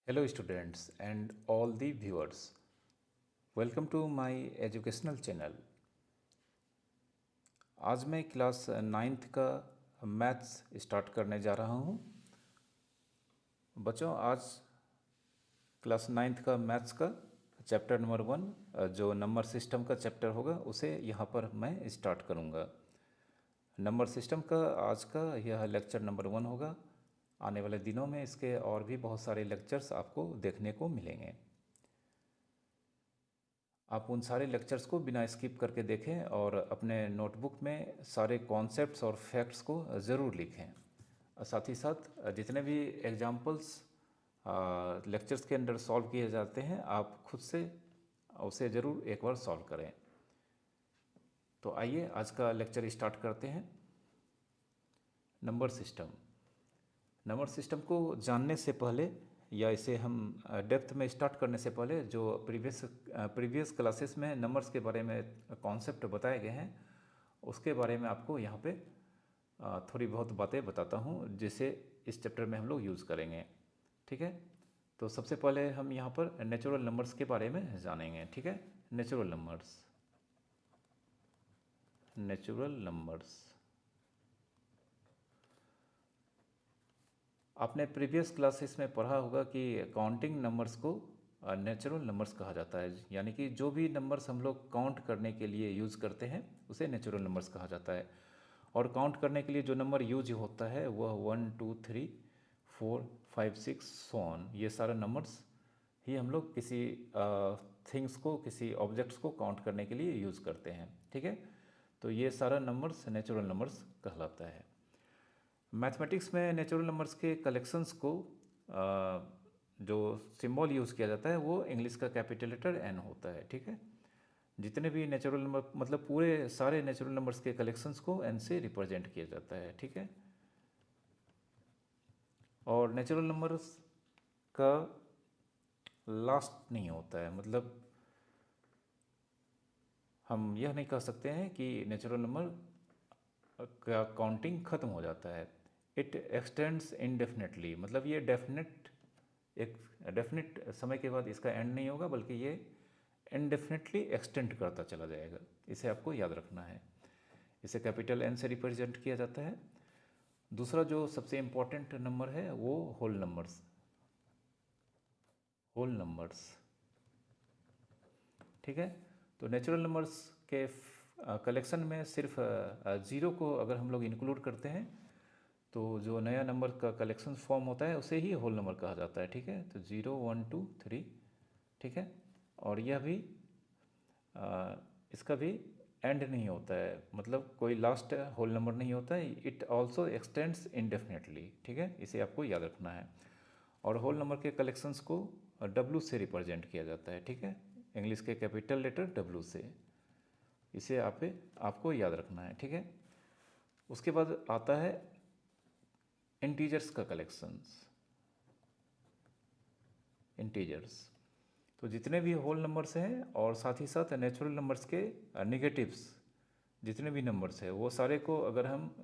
Hello, students and all the viewers. Welcome to my educational channel. आज मैं class ninth का maths start करने जा रहा हूँ। बच्चों, आज क्लास नाइन्थ का मैथ्स का चैप्टर नंबर 1 जो नंबर सिस्टम का चैप्टर होगा उसे यहाँ पर मैं स्टार्ट करूँगा। नंबर सिस्टम का आज का यह लेक्चर नंबर 1 होगा। आने वाले दिनों में इसके और भी बहुत सारे लेक्चर्स आपको देखने को मिलेंगे। आप उन सारे लेक्चर्स को बिना स्किप करके देखें और अपने नोटबुक में सारे कॉन्सेप्ट्स और फैक्ट्स को ज़रूर लिखें। साथ ही साथ जितने भी एग्जाम्पल्स लेक्चर्स के अंदर सॉल्व किए जाते हैं आप खुद से उसे ज़रूर एक बार सॉल्व करें। तो आइए आज का लेक्चर स्टार्ट करते हैं। नंबर सिस्टम को जानने से पहले या इसे हम डेप्थ में स्टार्ट करने से पहले जो प्रीवियस क्लासेस में नंबर्स के बारे में कॉन्सेप्ट बताए गए हैं उसके बारे में आपको यहाँ पे थोड़ी बहुत बातें बताता हूँ जिसे इस चैप्टर में हम लोग यूज़ करेंगे। ठीक है, तो सबसे पहले हम यहाँ पर नेचुरल नंबर्स के बारे में जानेंगे। ठीक है, नेचुरल नंबर्स आपने प्रीवियस क्लासेस में पढ़ा होगा कि काउंटिंग नंबर्स को नेचुरल नंबर्स कहा जाता है, यानी कि जो भी नंबर्स हम लोग काउंट करने के लिए यूज़ करते हैं उसे नेचुरल नंबर्स कहा जाता है। और काउंट करने के लिए जो नंबर यूज होता है वह 1 2 3 4 5 6 सो ऑन, ये सारे नंबर्स ही हम लोग किसी थिंग्स को, किसी ऑब्जेक्ट्स को काउंट करने के लिए यूज़ करते हैं। ठीक है, तो ये सारा नंबर्स नेचुरल नंबर्स कहलाता है। मैथमेटिक्स में नेचुरल नंबर्स के कलेक्शंस को जो सिंबल यूज़ किया जाता है वो इंग्लिश का कैपिटल लेटर एन होता है। ठीक है, जितने भी नेचुरल नंबर मतलब पूरे सारे नेचुरल नंबर्स के कलेक्शंस को एन से रिप्रेजेंट किया जाता है। ठीक है, और नेचुरल नंबर्स का लास्ट नहीं होता है, मतलब हम यह नहीं कह सकते हैं कि नेचुरल नंबर का काउंटिंग ख़त्म हो जाता है। इट एक्सटेंड्स इनडेफिनेटली, मतलब ये एक डेफिनेट समय के बाद इसका एंड नहीं होगा बल्कि ये इनडेफिनेटली एक्सटेंड करता चला जाएगा। इसे आपको याद रखना है। इसे कैपिटल एन से रिप्रेजेंट किया जाता है। दूसरा जो सबसे इम्पोर्टेंट नंबर है वो होल नंबर्स। ठीक है, तो नेचुरल नंबर्स के कलेक्शन में सिर्फ ज़ीरो को अगर हम लोग इंक्लूड करते हैं तो जो नया नंबर का कलेक्शन फॉर्म होता है उसे ही होल नंबर कहा जाता है। ठीक है, तो 0 1 2 3। ठीक है, और यह भी इसका भी एंड नहीं होता है, मतलब कोई लास्ट होल नंबर नहीं होता है। It also x tends indefinitely. ठीक है, इसे आपको याद रखना है। और होल नंबर के कलेक्शंस को डब्ल्यू से रिप्रेजेंट किया जाता है। ठीक है, इंग्लिश के कैपिटल लेटर डब्ल्यू से। इसे आपको याद रखना है। ठीक है, उसके बाद आता है इंटीजर्स का इंटीजर्स। तो जितने भी होल नंबर्स हैं और साथ ही साथ नेचुरल नंबर्स के निगेटिव्स जितने भी नंबर्स हैं वो सारे को अगर हम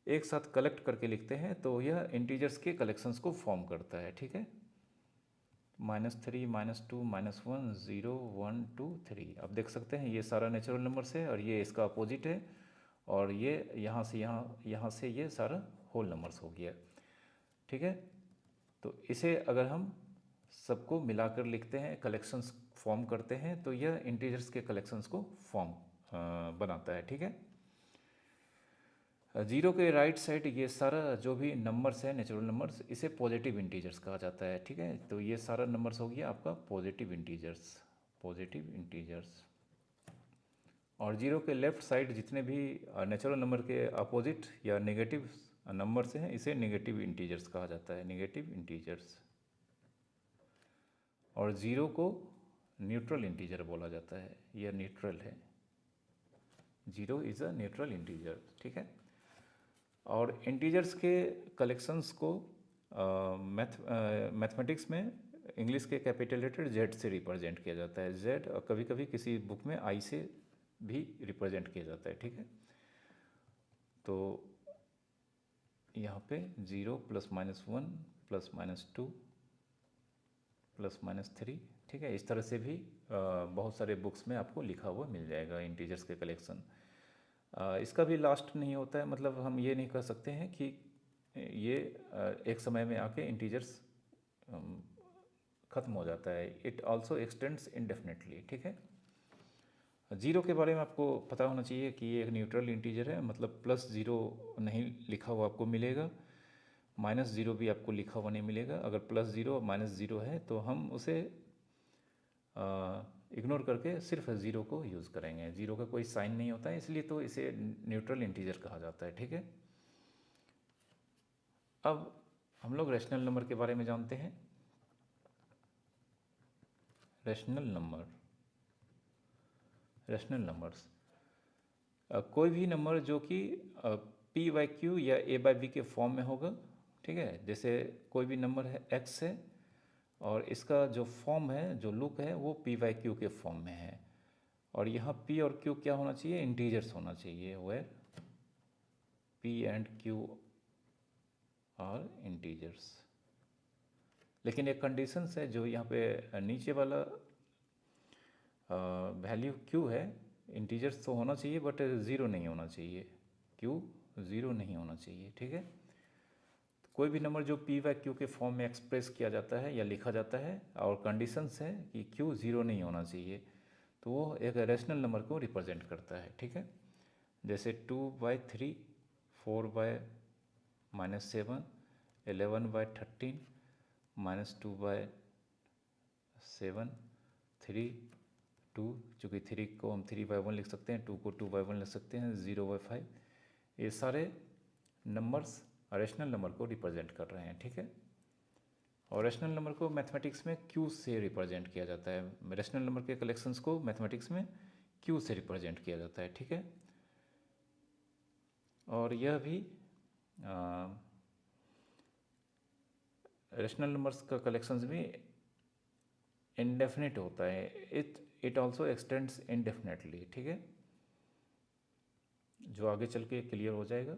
एक साथ कलेक्ट करके लिखते हैं तो यह इंटीजर्स के कलेक्शंस को फॉर्म करता है। ठीक है, -3 -2 -1 0 1 2 3। अब देख सकते हैं ये सारा नेचुरल नंबर्स है और ये इसका अपोजिट है, और ये यहाँ से ये सारा होल नंबर्स हो गया। ठीक है, तो इसे अगर हम सबको मिलाकर लिखते हैं, कलेक्शंस फॉर्म करते हैं, तो यह इंटीजर्स के कलेक्शंस को बनाता है। ठीक है, जीरो के राइट साइड ये सारा जो भी नंबर्स है नेचुरल नंबर्स, इसे पॉजिटिव इंटीजर्स कहा जाता है। ठीक है, तो ये सारा नंबर्स हो गया आपका पॉजिटिव इंटीजर्स। और जीरो के लेफ्ट साइड जितने भी नेचुरल नंबर के अपोजिट या नेगेटिव नंबर्स हैं इसे नेगेटिव इंटीजर्स कहा जाता है, नेगेटिव इंटीजर्स। और ज़ीरो को न्यूट्रल इंटीजर बोला जाता है, यह न्यूट्रल है। Zero is a neutral integer. ठीक है, और इंटीजर्स के कलेक्शंस को मैथमेटिक्स में इंग्लिश के कैपिटल लेटर जेड से रिप्रेजेंट किया जाता है। जेड, और कभी कभी किसी बुक में आई से भी रिप्रेजेंट किया जाता है। ठीक है, तो यहाँ पे 0 +-1 +-2 +-3, ठीक है। इस तरह से भी बहुत सारे बुक्स में आपको लिखा हुआ मिल जाएगा इंटीजर्स के कलेक्शन। इसका भी लास्ट नहीं होता है, मतलब हम ये नहीं कह सकते हैं कि ये एक समय में आके इंटीजर्स ख़त्म हो जाता है। इट आल्सो एक्सटेंड्स इनडेफिनेटली, ठीक है। ज़ीरो के बारे में आपको पता होना चाहिए कि ये एक न्यूट्रल इंटीजर है, मतलब +0 नहीं लिखा हुआ आपको मिलेगा, -0 भी आपको लिखा हुआ नहीं मिलेगा। अगर +0 और -0 है तो हम उसे इग्नोर करके सिर्फ ज़ीरो को यूज़ करेंगे। ज़ीरो का कोई साइन नहीं होता है, इसलिए तो इसे न्यूट्रल इंटीजर कहा जाता है, ठीक है। अब हम लोग रैशनल नंबर के बारे में जानते हैं। रैशनल नंबर्स, कोई भी नंबर जो कि p/q या a/b के फॉर्म में होगा, ठीक है। जैसे कोई भी नंबर है x है और इसका जो फॉर्म है, जो लुक है, वो p/q के फॉर्म में है, और यहाँ p और q क्या होना चाहिए, इंटीजर्स होना चाहिए, where p and q are integers. लेकिन एक कंडीशंस है, जो यहाँ पे नीचे वाला वैल्यू q है, इंटीजर्स तो होना चाहिए बट ज़ीरो नहीं होना चाहिए, q ज़ीरो नहीं होना चाहिए, ठीक है। कोई भी नंबर जो p/q के फॉर्म में एक्सप्रेस किया जाता है या लिखा जाता है और कंडीशंस है कि q ज़ीरो नहीं होना चाहिए, तो वो एक रैशनल नंबर को रिप्रेजेंट करता है, ठीक है। जैसे 2/3, 4/-7, 11/13, -2/7, 3, 2, चूँकि 3 को हम 3/1 लिख सकते हैं, 2 को 2/1 लिख सकते हैं, 0/5, ये सारे नंबर्स रैशनल नंबर को रिप्रेजेंट कर रहे हैं, ठीक है। और रैशनल नंबर को मैथमेटिक्स में q से रिप्रेजेंट किया जाता है। रैशनल नंबर के कलेक्शंस को मैथमेटिक्स में q से रिप्रेजेंट किया जाता है, ठीक है। और यह भी रैशनल नंबर्स का कलेक्शंस भी इनडेफिनिट होता है, इट आल्सो एक्सटेंड्स इनडेफिनेटली, ठीक है, जो आगे चल के क्लियर हो जाएगा।